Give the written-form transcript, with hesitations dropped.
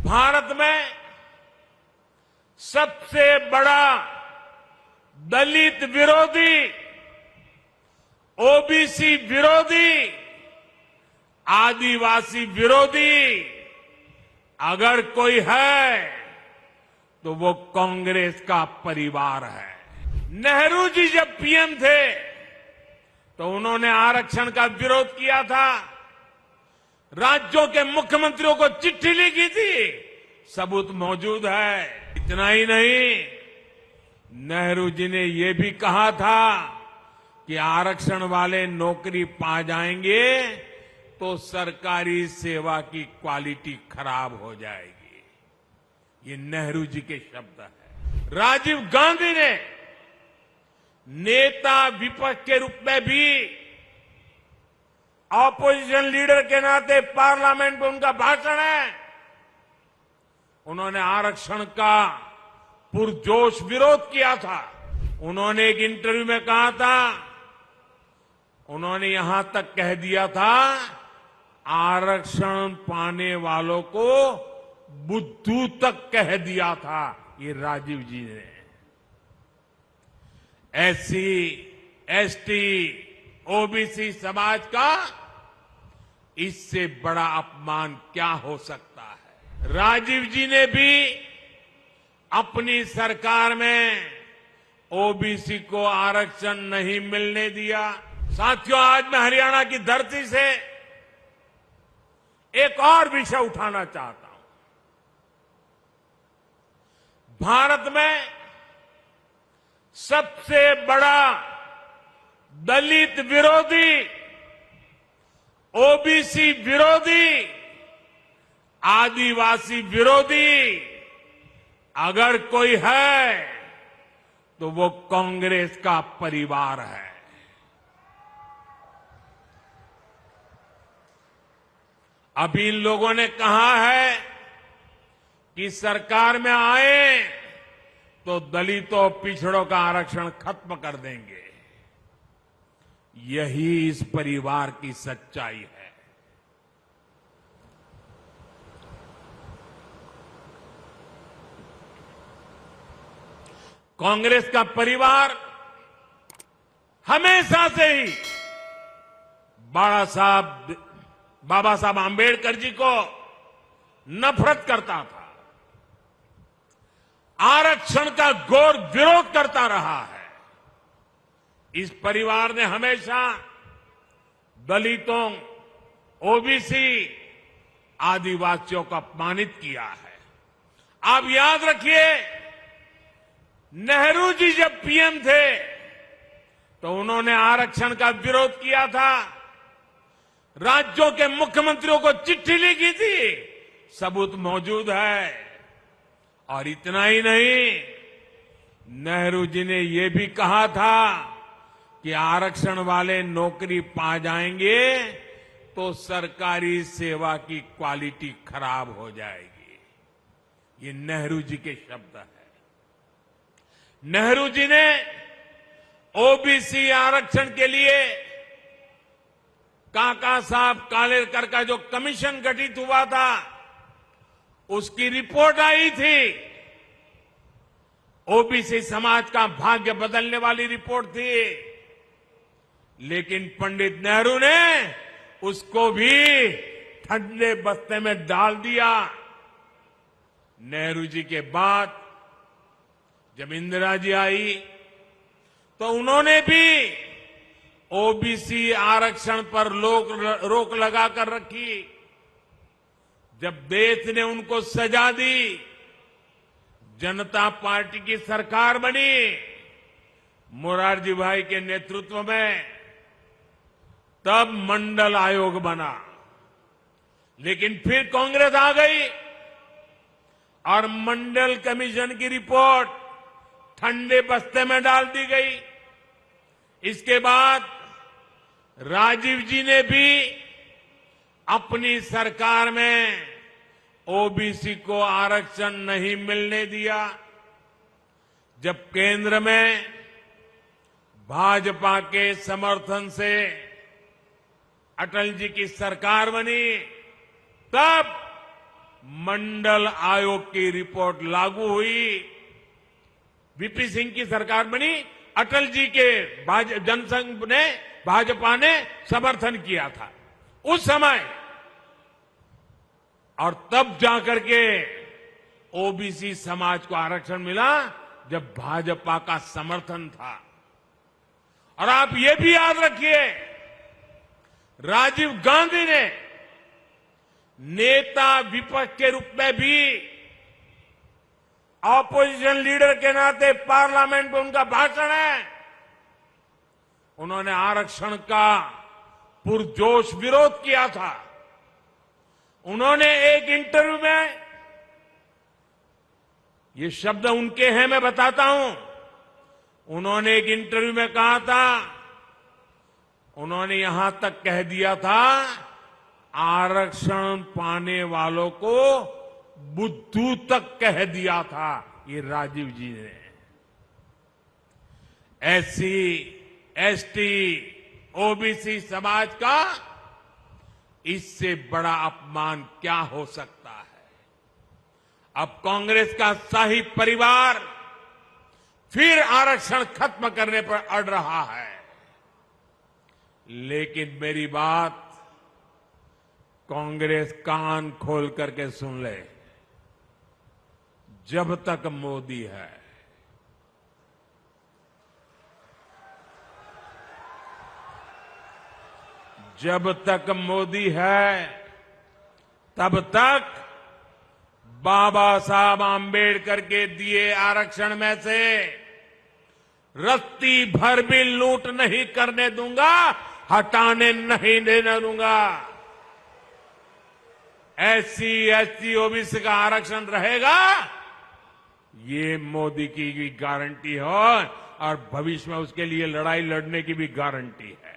भारत में सबसे बड़ा दलित विरोधी, ओबीसी विरोधी, आदिवासी विरोधी अगर कोई है तो वो कांग्रेस का परिवार है। नेहरू जी जब पीएम थे तो उन्होंने आरक्षण का विरोध किया था, राज्यों के मुख्यमंत्रियों को चिट्ठी लिखी थी, सबूत मौजूद है। इतना ही नहीं, नेहरू जी ने यह भी कहा था कि आरक्षण वाले नौकरी पा जाएंगे तो सरकारी सेवा की क्वालिटी खराब हो जाएगी। ये नेहरू जी के शब्द हैं। राजीव गांधी ने नेता विपक्ष के रूप में भी, ऑपोजिशन लीडर के नाते पार्लियामेंट में उनका भाषण है, उन्होंने आरक्षण का पुरजोश विरोध किया था। उन्होंने एक इंटरव्यू में कहा था, उन्होंने यहां तक कह दिया था, आरक्षण पाने वालों को बुद्धू तक कह दिया था। ये राजीव जी ने। एससी, एसटी, ओबीसी समाज का इससे बड़ा अपमान क्या हो सकता है। राजीव जी ने भी अपनी सरकार में ओबीसी को आरक्षण नहीं मिलने दिया। साथियों, आज मैं हरियाणा की धरती से एक और विषय उठाना चाहता हूं। भारत में सबसे बड़ा दलित विरोधी, ओबीसी विरोधी, आदिवासी विरोधी अगर कोई है तो वो कांग्रेस का परिवार है। अभी इन लोगों ने कहा है कि सरकार में आए तो दलितों, पिछड़ों का आरक्षण खत्म कर देंगे। यही इस परिवार की सच्चाई है। कांग्रेस का परिवार हमेशा से ही बाबा साहब आंबेडकर जी को नफरत करता था, आरक्षण का घोर विरोध करता रहा है। इस परिवार ने हमेशा दलितों, ओबीसी, आदिवासियों को अपमानित किया है। आप याद रखिए, नेहरू जी जब पीएम थे तो उन्होंने आरक्षण का विरोध किया था, राज्यों के मुख्यमंत्रियों को चिट्ठी लिखी थी, सबूत मौजूद है। और इतना ही नहीं, नेहरू जी ने यह भी कहा था कि आरक्षण वाले नौकरी पा जाएंगे तो सरकारी सेवा की क्वालिटी खराब हो जाएगी। ये नेहरू जी के शब्द हैं। नेहरू जी ने ओबीसी आरक्षण के लिए काका साहब कालेलकर का जो कमीशन गठित हुआ था, उसकी रिपोर्ट आई थी। ओबीसी समाज का भाग्य बदलने वाली रिपोर्ट थी, लेकिन पंडित नेहरू ने उसको भी ठंडे बस्ते में डाल दिया। नेहरू जी के बाद जब इंदिरा जी आई तो उन्होंने भी ओबीसी आरक्षण पर रोक लगाकर रखी। जब देश ने उनको सजा दी, जनता पार्टी की सरकार बनी, मोरारजी भाई के नेतृत्व में, तब मंडल आयोग बना। लेकिन फिर कांग्रेस आ गई और मंडल कमीशन की रिपोर्ट ठंडे बस्ते में डाल दी गई। इसके बाद राजीव जी ने भी अपनी सरकार में ओबीसी को आरक्षण नहीं मिलने दिया। जब केंद्र में भाजपा के समर्थन से अटल जी की सरकार बनी, तब मंडल आयोग की रिपोर्ट लागू हुई, वीपी सिंह की सरकार बनी, अटल जी के जनसंघ ने, भाजपा ने समर्थन किया था उस समय, और तब जाकर के ओबीसी समाज को आरक्षण मिला जब भाजपा का समर्थन था। और आप ये भी याद रखिए, राजीव गांधी ने नेता विपक्ष के रूप में भी, ऑपोजिशन लीडर के नाते पार्लियामेंट में उनका भाषण है, उन्होंने आरक्षण का पुरजोश विरोध किया था। उन्होंने एक इंटरव्यू में, ये शब्द उनके हैं, मैं बताता हूं, उन्होंने एक इंटरव्यू में कहा था, उन्होंने यहां तक कह दिया था, आरक्षण पाने वालों को बुद्धू तक कह दिया था ये राजीव जी ने। एससी, एसटी, ओबीसी समाज का इससे बड़ा अपमान क्या हो सकता है। अब कांग्रेस का शाही परिवार फिर आरक्षण खत्म करने पर अड़ रहा है, लेकिन मेरी बात कांग्रेस कान खोल करके सुन ले, जब तक मोदी है, जब तक मोदी है, तब तक बाबा साहब आंबेडकर के दिए आरक्षण में से रत्ती भर भी लूट नहीं करने दूंगा, हटाने नहीं देने दूंगा। एससी, एसटी, ओबीसी का आरक्षण रहेगा, ये मोदी की भी गारंटी है और भविष्य में उसके लिए लड़ाई लड़ने की भी गारंटी है।